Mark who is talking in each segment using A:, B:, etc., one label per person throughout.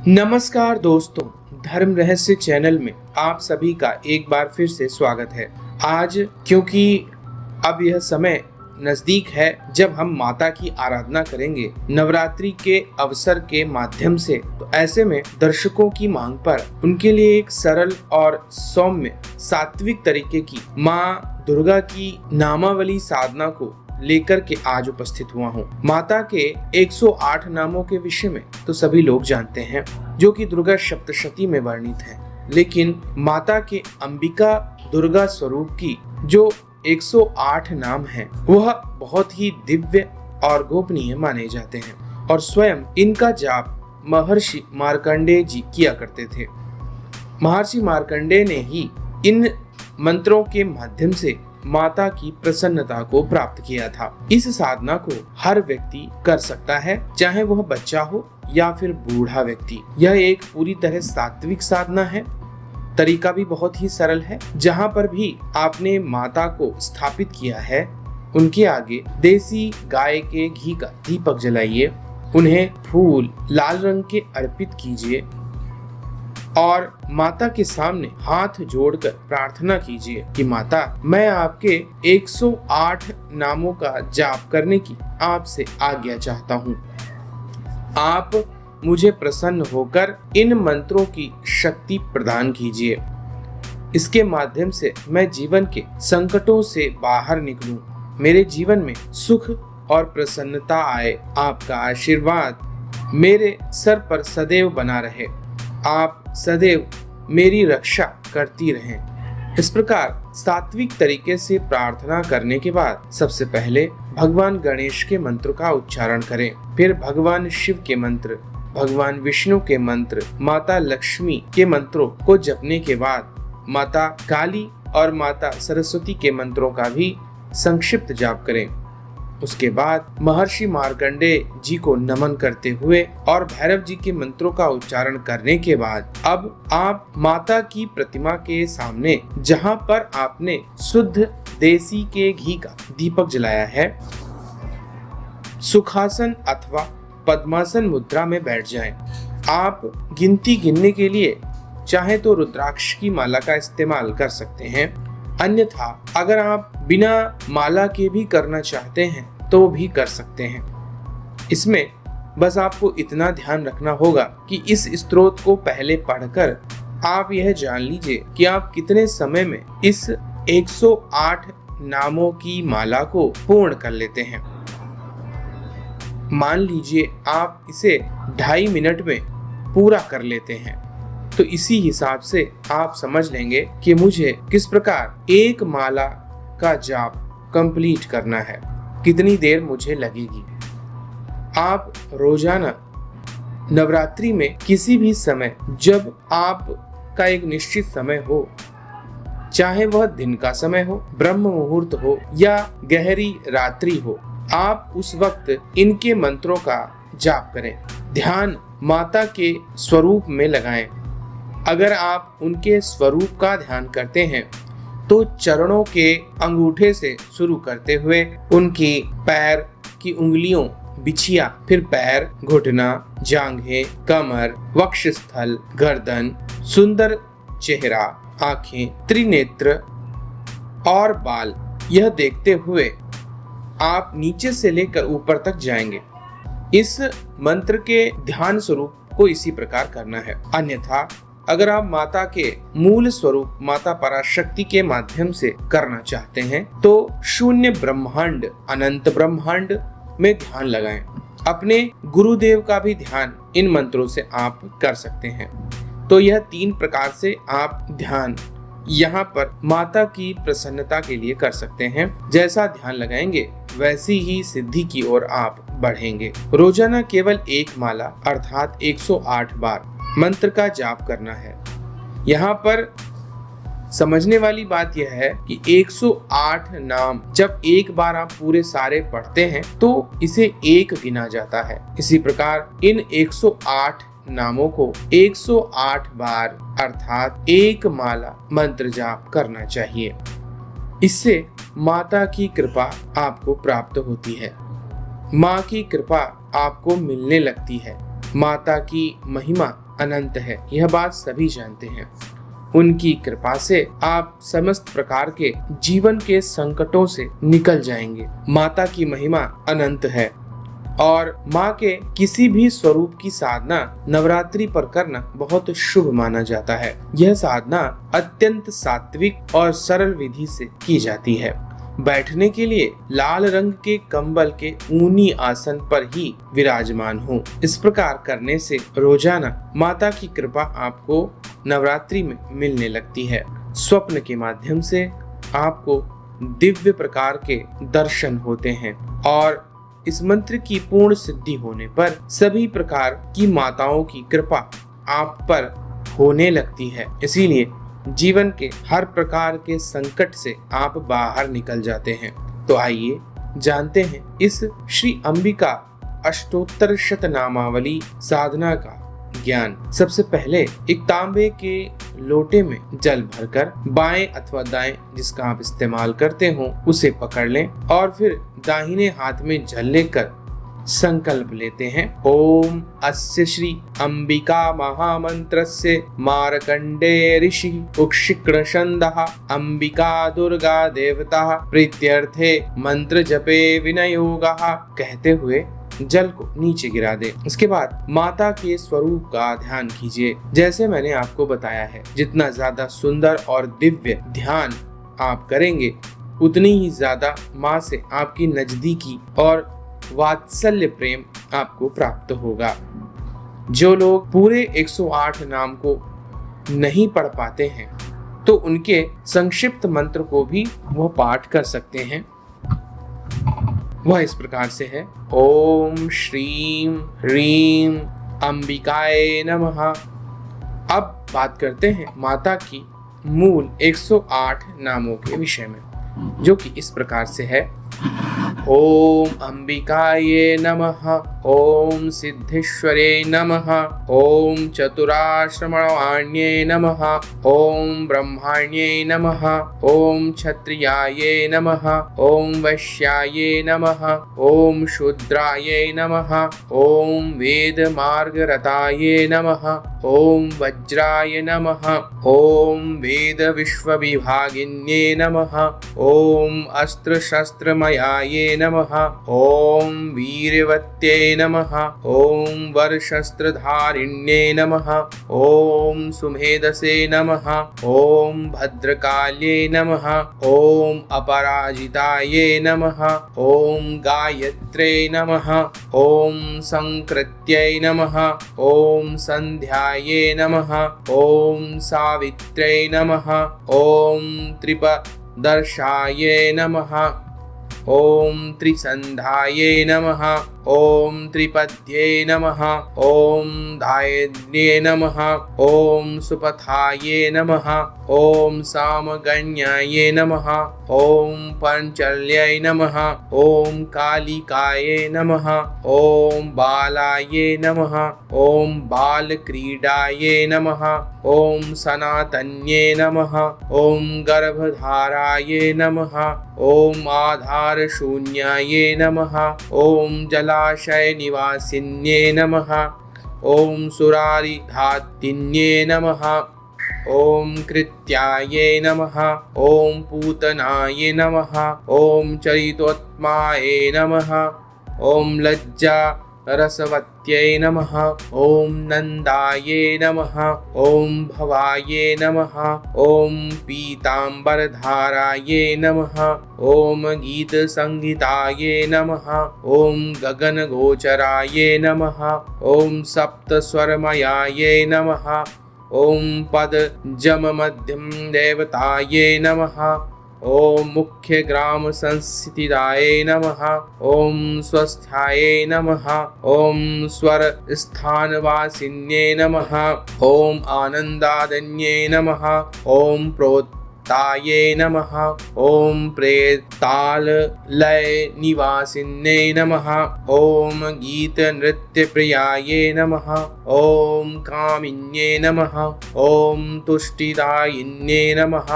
A: नमस्कार दोस्तों, धर्म रहस्य चैनल में आप सभी का एक बार फिर से स्वागत है। आज क्योंकि अब यह समय नजदीक है जब हम माता की आराधना करेंगे नवरात्रि के अवसर के माध्यम से, तो ऐसे में दर्शकों की मांग पर उनके लिए एक सरल और सौम्य सात्विक तरीके की माँ दुर्गा की नामावली साधना को लेकर के आज उपस्थित हुआ हूँ। माता के 108 नामों के विषय में तो सभी लोग जानते हैं, जो कि दुर्गा सप्तशती में वर्णित है। लेकिन माता के अंबिका दुर्गा स्वरूप की जो 108 नाम हैं, वह बहुत ही दिव्य और गोपनीय माने जाते हैं और स्वयं इनका जाप महर्षि मार्कंडेय जी किया करते थे। महर्षि मार्कंडेय ने ही इन मंत्रों के माध्यम से माता की प्रसन्नता को प्राप्त किया था। इस साधना को हर व्यक्ति कर सकता है, चाहे वह बच्चा हो या फिर बूढ़ा व्यक्ति। यह एक पूरी तरह सात्विक साधना है। तरीका भी बहुत ही सरल है। जहाँ पर भी आपने माता को स्थापित किया है, उनके आगे देसी गाय के घी का दीपक जलाइए, उन्हें फूल लाल रंग के अर्पित कीजिए और माता के सामने हाथ जोड़कर प्रार्थना कीजिए कि माता, मैं आपके 108 नामों का जाप करने की आपसे आज्ञा चाहता हूँ। आप मुझे प्रसन्न होकर इन मंत्रों की शक्ति प्रदान कीजिए। इसके माध्यम से मैं जीवन के संकटों से बाहर निकलूं, मेरे जीवन में सुख और प्रसन्नता आए। आपका आशीर्वाद मेरे सर पर सदैव बना रहे। आप सदैव मेरी रक्षा करती रहें। इस प्रकार सात्विक तरीके से प्रार्थना करने के बाद सबसे पहले भगवान गणेश के मंत्र का उच्चारण करें, फिर भगवान शिव के मंत्र, भगवान विष्णु के मंत्र, माता लक्ष्मी के मंत्रों को जपने के बाद माता काली और माता सरस्वती के मंत्रों का भी संक्षिप्त जाप करें। उसके बाद महर्षि मार्कंडेय जी को नमन करते हुए और भैरव जी के मंत्रों का उच्चारण करने के बाद अब आप माता की प्रतिमा के सामने, जहां पर आपने शुद्ध देसी के घी का दीपक जलाया है, सुखासन अथवा पद्मासन मुद्रा में बैठ जाएं। आप गिनती गिनने के लिए चाहे तो रुद्राक्ष की माला का इस्तेमाल कर सकते हैं, अन्यथा अगर आप बिना माला के भी करना चाहते हैं तो भी कर सकते हैं। इसमें बस आपको इतना ध्यान रखना होगा कि इस स्तोत्र को पहले पढ़कर आप यह जान लीजिए कि आप कितने समय में इस 108 नामों की माला को पूर्ण कर लेते हैं। मान लीजिए आप इसे 2.5 मिनट में पूरा कर लेते हैं, तो इसी हिसाब से आप समझ लेंगे कि मुझे किस प्रकार एक माला का जाप कंप्लीट करना है, कितनी देर मुझे लगेगी। आप रोजाना नवरात्रि में किसी भी समय, जब आप का एक निश्चित समय हो, चाहे वह दिन का समय हो, ब्रह्म मुहूर्त हो या गहरी रात्रि हो, आप उस वक्त इनके मंत्रों का जाप करें। ध्यान माता के स्वरूप में लगाएं। अगर आप उनके स्वरूप का ध्यान करते हैं तो चरणों के अंगूठे से शुरू करते हुए उनकी पैर की उंगलियों, बिछिया, फिर पैर, घुटना, जांघें, कमर, वक्षस्थल, गर्दन, सुंदर चेहरा, आंखें, त्रिनेत्र और बाल, यह देखते हुए आप नीचे से लेकर ऊपर तक जाएंगे। इस मंत्र के ध्यान स्वरूप को इसी प्रकार करना है। अन्यथा अगर आप माता के मूल स्वरूप माता पराशक्ति के माध्यम से करना चाहते हैं तो शून्य ब्रह्मांड, अनंत ब्रह्मांड में ध्यान लगाएं। अपने गुरुदेव का भी ध्यान इन मंत्रों से आप कर सकते हैं। तो यह 3 प्रकार से आप ध्यान यहाँ पर माता की प्रसन्नता के लिए कर सकते हैं। जैसा ध्यान लगाएंगे वैसी ही सिद्धि की ओर आप बढ़ेंगे। रोजाना केवल एक माला अर्थात 108 बार मंत्र का जाप करना है। यहाँ पर समझने वाली बात यह है कि 108 नाम जब एक बार आप पूरे सारे पढ़ते हैं तो इसे एक गिना जाता है। इसी प्रकार इन 108 नामों को 108 बार अर्थात एक माला मंत्र जाप करना चाहिए। इससे माता की कृपा आपको प्राप्त होती है, माँ की कृपा आपको मिलने लगती है। माता की महिमा अनंत है, यह बात सभी जानते हैं। उनकी कृपा से आप समस्त प्रकार के जीवन के संकटों से निकल जाएंगे। माता की महिमा अनंत है और माँ के किसी भी स्वरूप की साधना नवरात्रि पर करना बहुत शुभ माना जाता है। यह साधना अत्यंत सात्विक और सरल विधि से की जाती है। बैठने के लिए लाल रंग के कंबल के ऊनी आसन पर ही विराजमान हो। इस प्रकार करने से रोजाना माता की कृपा आपको नवरात्रि में मिलने लगती है। स्वप्न के माध्यम से आपको दिव्य प्रकार के दर्शन होते हैं और इस मंत्र की पूर्ण सिद्धि होने पर सभी प्रकार की माताओं की कृपा आप पर होने लगती है। इसीलिए जीवन के हर प्रकार के संकट से आप बाहर निकल जाते हैं। तो आइए जानते हैं इस श्री अंबिका अष्टोत्तर शतनामावली साधना का ज्ञान। सबसे पहले एक तांबे के लोटे में जल भरकर बाएं अथवा दाएं जिसका आप इस्तेमाल करते हो उसे पकड़ लें और फिर दाहिने हाथ में जल लेकर संकल्प लेते हैं। ओम अस्य श्री अंबिका महामंत्रस्य मार्कंडे ऋषि उक्षिक्ण छन्दः अंबिका दुर्गा देवता प्रीत्यर्थे मंत्र जपे विनयोगः कहते हुए जल को नीचे गिरा दे। इसके बाद माता के स्वरूप का ध्यान कीजिए। जैसे मैंने आपको बताया है, जितना ज्यादा सुंदर और दिव्य ध्यान आप करेंगे उतनी ही ज्यादा माँ से आपकी नजदीकी और वात्सल्य प्रेम आपको प्राप्त होगा। जो लोग पूरे 108 नाम को नहीं पढ़ पाते हैं तो उनके संक्षिप्त मंत्र को भी वह पाठ कर सकते हैं। वह इस प्रकार से है। ओम श्रीम ह्रीम अंबिकाय नमः। अब बात करते हैं माता की मूल 108 नामों के विषय में, जो कि इस प्रकार से है। ओम अंबिकाये नमः, ओम सिद्धेश्वरे नमः, ओम चतुराश्रमवाण्ये नमः, ओम ब्रह्माण्ये नमः, ओम क्षत्रियाये नमः, ओम वैश्याये नमः, ओम शूद्राये नमः, ओम वेद मार्गरताये नमः, ओम वज्राय नमः, ओम वेद विश्वविभागिन्ये नमः, ओम अस्त्र शस्त्रमयाये नमः, ओम वीरवत्ये नमः, ओम वरशस्त्रधारिण्ये नमः, ओम सुमेधसे नमः, ओम भद्रकाल्ये नमः, ओम अपराजिताये नमः, ओम गायत्रे नमः, ओम संकृत्यै नमः, ओम संध्याये नमः, ओम सावित्र्यै नमः, ओम त्रिपदर्शाये नमः, ओम त्रिसंधाये नमः, ओम त्रिपद्ये नमः, ओम धायन्ये नमः, ओम सुपथाये नमः, ओम सामगण्याये नमः, ओम पंचल्ये नमः, ओम कालिकाये नमः, ओम बालाये नमः, ओम बालक्रीडाये नमः, ओम सनातन्ये नमः, ओम गर्भधाराये नमः, ओम आधार शून्याये नमः, ओम जलाशय निवासिन्ये नमः, ओम सुरारिधातिन्ये नमः, ओम कृत्याये नमः, ओम पूतनाये नमः, ओम चरितोत्माये नमः, ओम लज्जा रसवत्यै नमः, ओम नंदाये नमः, ओम भवाये नमः, ओम पीतांबरधाराये नमः, ओम गीत संगीताये नमः, ओम गगनगोचराये नमः, ओम सप्तस्वरमयाये नमः, ओम पदजम मध्यम देवताये नमः, ओम मुख्य ग्राम संस्थिताये नमः, ओम स्वस्थाये नमः, ओम स्वर स्थानवासिन्ये नमः, ओम आनंदादन्ये नमः, ओम प्रोत्ताये नमः, ओम प्रेताल लय निवासिन्ये नमः, ओम गीत नृत्य प्रियाये नमः, ओम कामिन्ये नमः, ओम तुष्टिदायिन्ये नमः,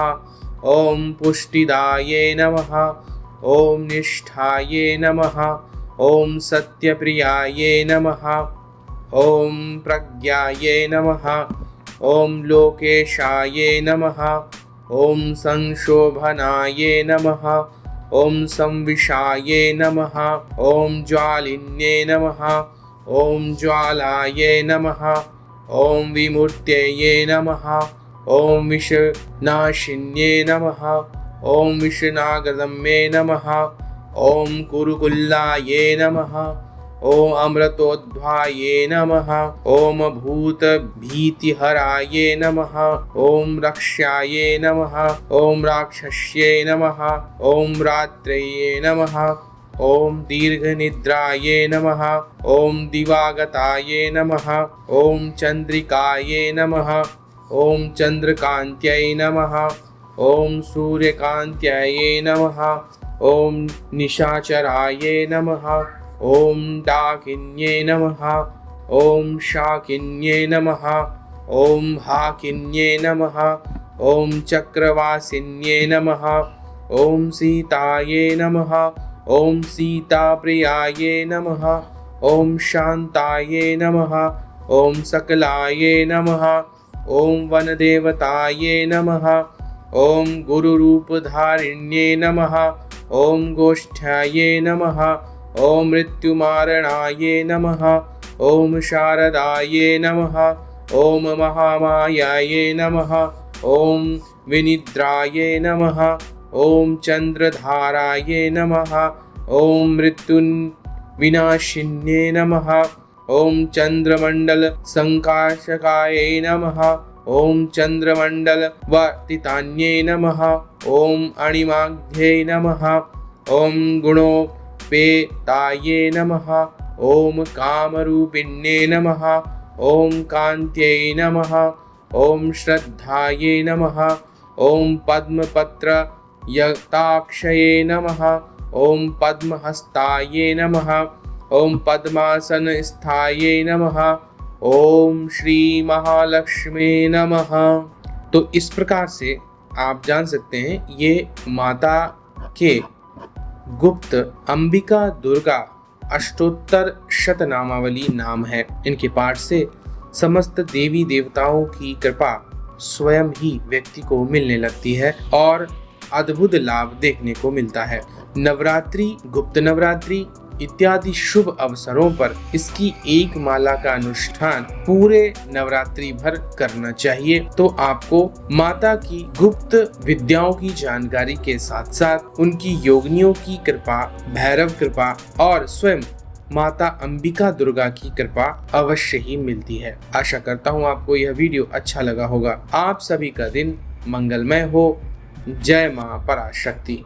A: ओम पुष्टिदाये नमः, ओम निष्ठाये नमः, ओम सत्यप्रियाये नमः, ओम प्रज्ञाये नमः। ओम लोकेशाये नमः। ओम संशोभनाये नमः। ओम संविशाये नमः। ओम ज्वालिन्ये नमः। ओम ज्वालाये नमः। ओम विमूर्तये नमः। ओम विषनाशिन्ये नमः। ओम विषनागदम्ये नमः। ओम कुरुकुल्लाये नमः। ओम अमृतोद्धाये नमः। ओम भूतभीतिहराये नमः। ओम रक्षाये नमः। ओम राक्षस्ये नमः। ओम रात्रये नमः। ओम दीर्घनिद्राये नमः। ओम दिवागताये नमः। ओम चंद्रिकाये नमः। ओम चंद्रकांत्यै नमः। ओम सूर्यकांत्यै नमः। ओम निशाचराये नमः। ओम डाकिन्ये नमः। ओम शाकिन्ये नमः। ओम हाकिन्ये नमः। ओम चक्रवासिन्ये नमः। ओम सीताये नमः। ओम सीताप्रियाये नमः। ओम शांताये नमः। ओम सकलाये नमः। ओम वनदेवताये नमः। ओम गुरुरूपधारिण्ये नमः। ओम गोष्ठ्याये नमः। ओम मृत्युमारणाये नमः। ओम शारदाये नमः। ओम महामायाये नमः। ओम विनिद्राये नमः। ओम चंद्रधाराये नमः। ओम मृत्युविनाशिन्ये नमः। ओम चंद्रमंडल संकाशकाये नमः। ओम चंद्रमंडल वर्तितान्ये नमः। ओम अणिमाघ्ये नमः। ओम गुणोपेताये नमः। ओम कामरूपिण्ये नमः। ओम कांत्यै नमः। ओम श्रद्धाये नमः। ओम पद्मपत्र यताक्षये नमः। ओम पद्महस्ताये नमः। ओम पद्मासनस्थाये नमः। ओम श्री महालक्ष्मी नमः। तो इस प्रकार से आप जान सकते हैं ये माता के गुप्त अंबिका दुर्गा अष्टोत्तर शतनामावली नाम है। इनके पाठ से समस्त देवी देवताओं की कृपा स्वयं ही व्यक्ति को मिलने लगती है और अद्भुत लाभ देखने को मिलता है। नवरात्रि, गुप्त नवरात्रि इत्यादि शुभ अवसरों पर इसकी एक माला का अनुष्ठान पूरे नवरात्रि भर करना चाहिए। तो आपको माता की गुप्त विद्याओं की जानकारी के साथ साथ उनकी योगिनियों की कृपा, भैरव कृपा और स्वयं माता अंबिका दुर्गा की कृपा अवश्य ही मिलती है। आशा करता हूँ आपको यह वीडियो अच्छा लगा होगा। आप सभी का दिन मंगलमय हो। जय मां पराशक्ति।